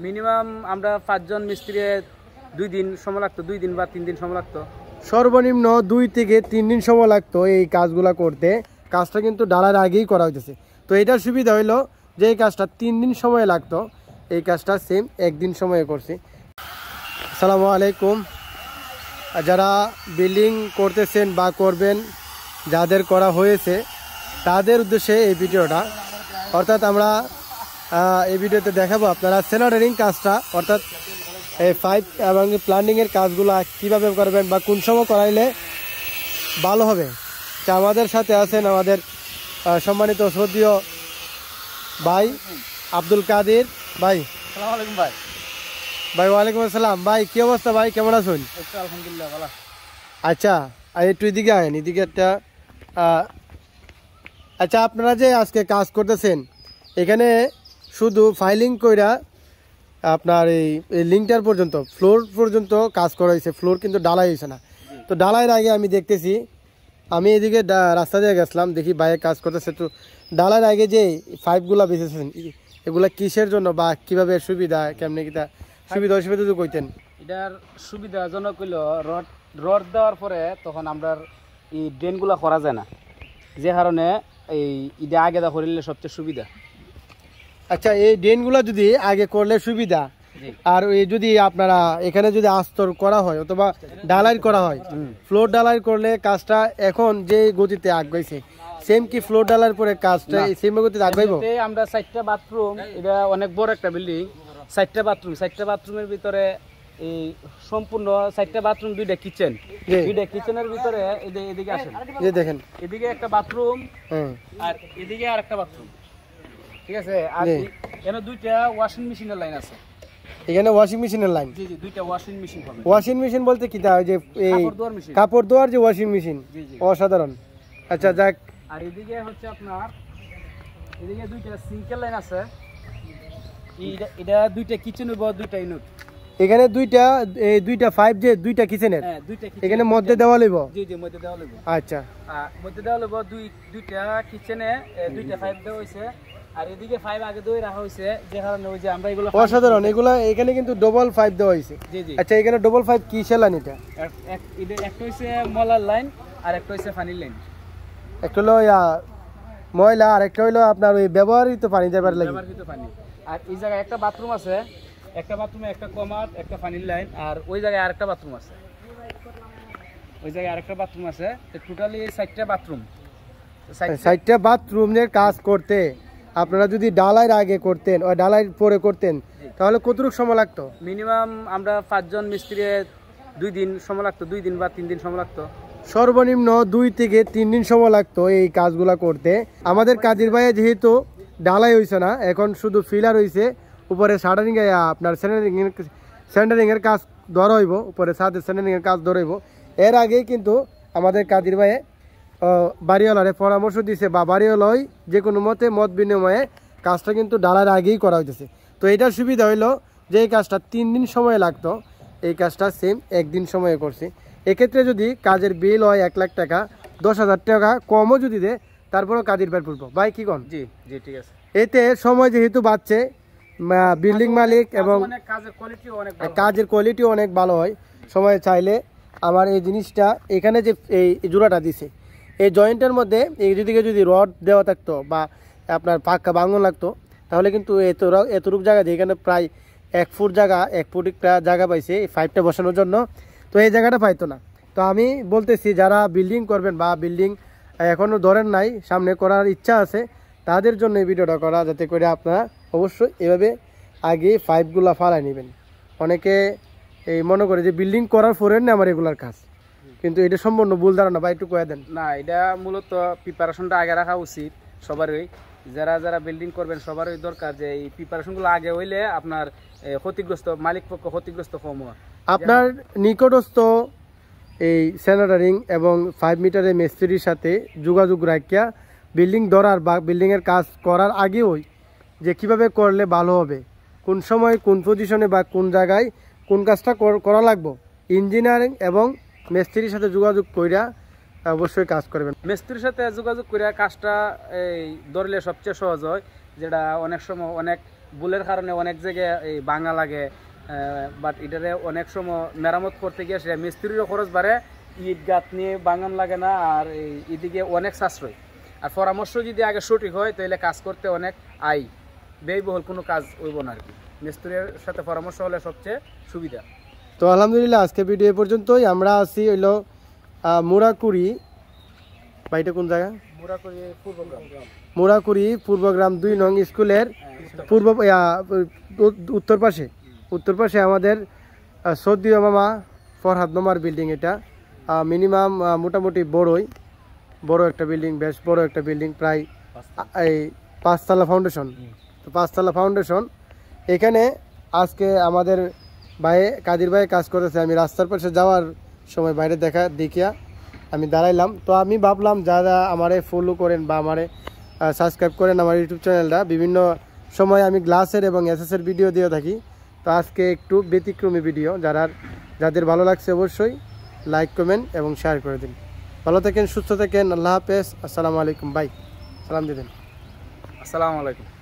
Minimum আমরা 5 জন মিস্ত্রি 2 দিন সময় লাগতো, 2 দিন বা 3 দিন সময় লাগতো। সর্বনিম্ন 2 থেকে 3 দিন সময় লাগতো এই কাজগুলা করতে। কাজটা কিন্তু ডালার আগেই করা হইতেছে। তো এটার সুবিধা হইলো যে এই কাজটা 3 দিন সময় লাগতো, এই কাজটা সেম 1 দিন সময়ে করছি। আসসালামু আলাইকুম। যারা বিল্ডিং করতেছেন বা করবেন, যাদের করা হয়েছে তাদের উদ্দেশ্যে এই ভিডিওটা। অর্থাৎ আমরা এই ভিডিওতে দেখাবো আপনারা সেনাটারিং কাজটা, অর্থাৎ এই পাইপ এবং প্লান্টিংয়ের কাজগুলো কীভাবে করবেন বা কোন সময় করাইলে ভালো হবে। তা আমাদের সাথে আছেন আমাদের সম্মানিত শ্রদ্ধেয় ভাই আব্দুল কাদের ভাই। আসসালামু আলাইকুম ভাই। ভাই ওয়ালাইকুম আসসালাম। ভাই কী অবস্থা ভাই, কেমন আছেন? আলহামদুলিল্লাহ ভালো। আচ্ছা একটু এদিকে আয়েন, এদিকে একটা। আচ্ছা আপনারা যে আজকে কাজ করতেছেন এখানে শুধু ফাইলিং কইরা আপনার এই লিঙ্কটার পর্যন্ত ফ্লোর পর্যন্ত কাজ করা হয়েছে, ফ্লোর কিন্তু ডালাই হয়েছে না। তো ডালাইয়ের আগে আমি দেখতেছি, আমি এদিকে রাস্তা দিয়ে গেছিলাম, দেখি বাইরে কাজ করতেছে। তো ডালার আগে যে পাইপগুলা বেঁচেছেন এগুলা কিসের জন্য বা কিভাবে সুবিধা, কেমনি কিটা সুবিধা অসুবিধা যদি কইতেন। এটার সুবিধাজনক হইলো রড দেওয়ার পরে তখন আমরা এই ড্রেনগুলো করা যায় না, যে কারণে এই এটা আগে দা করিলে সবচেয়ে সুবিধা। আচ্ছা এই ড্রেনগুলো যদি আগে করলে সুবিধা, আর এই যদি আপনারা এখানে যদি আস্তর করা হয় অথবা ডালাই করা হয়, ফ্লোর ডালাই করলে কাজটা এখন যে গতিতে আগাইছে সেম কি ফ্লোর ডালার পরে কাজটা সেম গতিতে আগাইব? আমরা 4টা বাথরুম, এটা অনেক বড় একটা বিল্ডিং, 4টা বাথরুম, 4টা বাথরুমের ভিতরে এই সম্পূর্ণ 4টা বাথরুম, 2টা কিচেন, 2টা কিচেনের ভিতরে এদিকে আসেন, এই দেখেন এদিকে একটা বাথরুম আর এদিকে আর একটা বাথরুম, ঠিক আছে। আর এখানে 2টা ওয়াশিং মেশিনের লাইন আছে। এখানে ওয়াশিং মেশিনের লাইন? জি জি, 2টা ওয়াশিং মেশিন পাবেন। ওয়াশিং মেশিন বলতে কি, তা যে এই কাপড় ধোয়ার যে ওয়াশিং মেশিন? অসাধারণ। আচ্ছা যাক। আর এদিকে হচ্ছে আপনার এদিকে 2টা সিঙ্কেল লাইন আছে। এটা 2টা কিচেন হইব, 2টা ইউনিট। এখানে দুইটা পাইপ যে 2টা কিচেনের, হ্যাঁ 2টা কিচেন এখানে মধ্যে দেওয়া লইব? জি জি, মধ্যে দেওয়া লইব। আচ্ছা মধ্যে দেওয়া লইব। 2টা কিচেনে 2টা পাইপ দেওয়া হইছে, আর এদিকে পাইপ আগে দই রাখা হইছে, যে কারণে ওই যে আমরা এগুলো অসাধারণ। এগুলা এখানে কিন্তু ডবল পাইপ দেওয়া হইছে। জি জি। আচ্ছা এখানে ডবল পাইপ কিসের লাইন? এটা একটা হইছে মলার লাইন আর একটা হইছে পানির লাইন। একটা হলো ময়লা আর একটা হইলো আপনার ওই ব্যবহৃত পানি যাবার লাগে, ব্যবহৃত পানি। আর এই জায়গায় একটা বাথরুম আছে, একটা বাথরুমে একটা কমার, একটা পানির লাইন, আর ওই জায়গায় আরেকটা বাথরুম আছে, ওই জায়গায় আরেকটা বাথরুম আছে। টোটালি 4টা বাথরুম। 4টা বাথরুমের কাজ করতে আপনারা যদি ডালাইয়ের আগে করতেন ওই ডালাইয়ের পরে করতেন তাহলে কতটুকু সময় লাগতো? মিনিমাম আমরা 5 জন মিস্ত্রি 2 দিন সময় লাগতো, 2 দিন বা 3 দিন সময় লাগতো। সর্বনিম্ন 2 থেকে 3 দিন সময় লাগতো এই কাজগুলা করতে। আমাদের কাজের ভাইয়ে যেহেতু ডালাই হয়েছে না, এখন শুধু ফিলার হয়েছে, উপরে শাটারিং আপনার সেন্টারিং এর কাজ ধরা হইব, উপরে সাথে সেন্টারিং এর কাজ ধরাইব। এর আগেই কিন্তু আমাদের কাজের ভাইয়ে বাড়িওয়ালারে পরামর্শ দিয়েছে বা বাড়িওয়ালাই যে কোনো মতে মত বিনিময়ে কাজটা কিন্তু ডালার আগেই করা হইতেছে। তো এটার সুবিধা হইলো যে এই কাজটা 3 দিন সময় লাগতো, এই কাজটা সেম 1 দিন সময়ে করছি। এক্ষেত্রে যদি কাজের বিল হয় 1 লাখ টাকা, 10,000 টাকা কমও যদি দেয় তারপরেও কাজের বের পড়বো। ভাই কি কন? জি জি, ঠিক আছে। এতে সময় যেহেতু বাঁচছে, বিল্ডিং মালিক এবং কাজের কোয়ালিটি অনেক ভালো হয়। সময় চাইলে আমার এই জিনিসটা এখানে যে এই জোড়াটা দিছে এই জয়েন্টের মধ্যে এইদিকে যদি রড দেওয়া থাকতো বা আপনার পাক্কা বাঙন লাগতো তাহলে কিন্তু এতটুকু জায়গা দিয়ে এখানে প্রায় 1 ফুট জায়গা, 1 ফুট একটা জায়গা পাইছে এই পাইপটা বসানোর জন্য। তো এই জায়গাটা পাইতো না। তো আমি বলতেছি যারা বিল্ডিং করবেন বা বিল্ডিং এখনও ধরেন নাই, সামনে করার ইচ্ছা আছে, তাদের জন্য এই ভিডিওটা করা, যাতে করে আপনারা অবশ্যই এভাবে আগে পাইপগুলো ফালাই নেবেন। অনেকে এই মনে করে যে বিল্ডিং করার পরে না আমার এগুলার কাজ, কিন্তু এটা সম্পূর্ণ ভুল ধারণা। বা একটু কয়ে দেন না, এটা মূলত প্রিপারেশনটা আগে রাখা উচিত সবারই। যারা যারা বিল্ডিং করবেন সবারই দরকার যে এই প্রিপারেশনগুলো আগে হইলে আপনার ক্ষতিগ্রস্ত মালিক পক্ষ ক্ষতিগ্রস্ত কম হয়। আপনার নিকটস্থ এই স্যানিটারিং এবং 5 মিটারের মিস্ত্রির সাথে যোগাযোগ রাখিয়া বিল্ডিং ধরার বা বিল্ডিংয়ের কাজ করার আগেও যে কিভাবে করলে ভালো হবে, কোন সময় কোন পজিশনে বা কোন জায়গায় কোন কাজটা করা লাগবে, ইঞ্জিনিয়ারিং এবং মিস্ত্রির সাথে যোগাযোগ কইরা অবশ্যই কাজ করবেন। মিস্ত্রির সাথে যোগাযোগ করে কাজটা এই ধরলে সবচেয়ে সহজ হয়, যেটা অনেক সময় অনেক ভুলের কারণে অনেক জায়গায় এই ভাঙা লাগে, বাট এটারে অনেক সময় মেরামত করতে গিয়ে সেটা মিস্ত্রিরও খরচ বাড়ে, ইট গাঁত নিয়ে বাঙান লাগে না, আর এদিকে অনেক সাশ্রয়। আর পরামর্শ যদি আগে সঠিক হয় তাহলে কাজ করতে অনেক ব্যয়বহুল কোনো কাজ হইব না আর কি। মিস্ত্রির সাথে পরামর্শ হলে সবচেয়ে সুবিধা। তো আলহামদুলিল্লাহ আজকে ভিডিও পর্যন্তই। আমরা আছি হইলো মুরাকুড়ি, বাড়িটা কোন জায়গা? মুরাকুড়ি পূর্বগ্রাম 2 নং স্কুলের উত্তর পাশে আমাদের সৌদিও মামা ফরহাদ মামার বিল্ডিং। এটা মিনিমাম মোটামুটি বড় একটা বিল্ডিং, বেশ বড় একটা বিল্ডিং, প্রায় এই 5 তলা ফাউন্ডেশন। তো 5 তলা ফাউন্ডেশন এখানে আজকে আমাদের কাদির ভাই কাজ করেছে। আমি রাস্তার পাশে যাওয়ার সময় বাইরে দেখিয়া আমি দাঁড়াইলাম। তো আমি ভাবলাম যারা আমারে ফলো করেন বা আমারে সাবস্ক্রাইব করেন আমার ইউটিউব চ্যানেলটা, বিভিন্ন সময় আমি গ্লাসের এবং এসএসের ভিডিও দিয়ে থাকি। তো আজকে একটু ব্যতিক্রমী ভিডিও, যাদের ভালো লাগছে অবশ্যই লাইক কমেন্ট এবং শেয়ার করে দিন। ভালো থাকেন, সুস্থ থাকেন, আল্লাহ হাফেজ, আসসালামু আলাইকুম। ভাই সালাম দিবেন। আসসালামু আলাইকুম।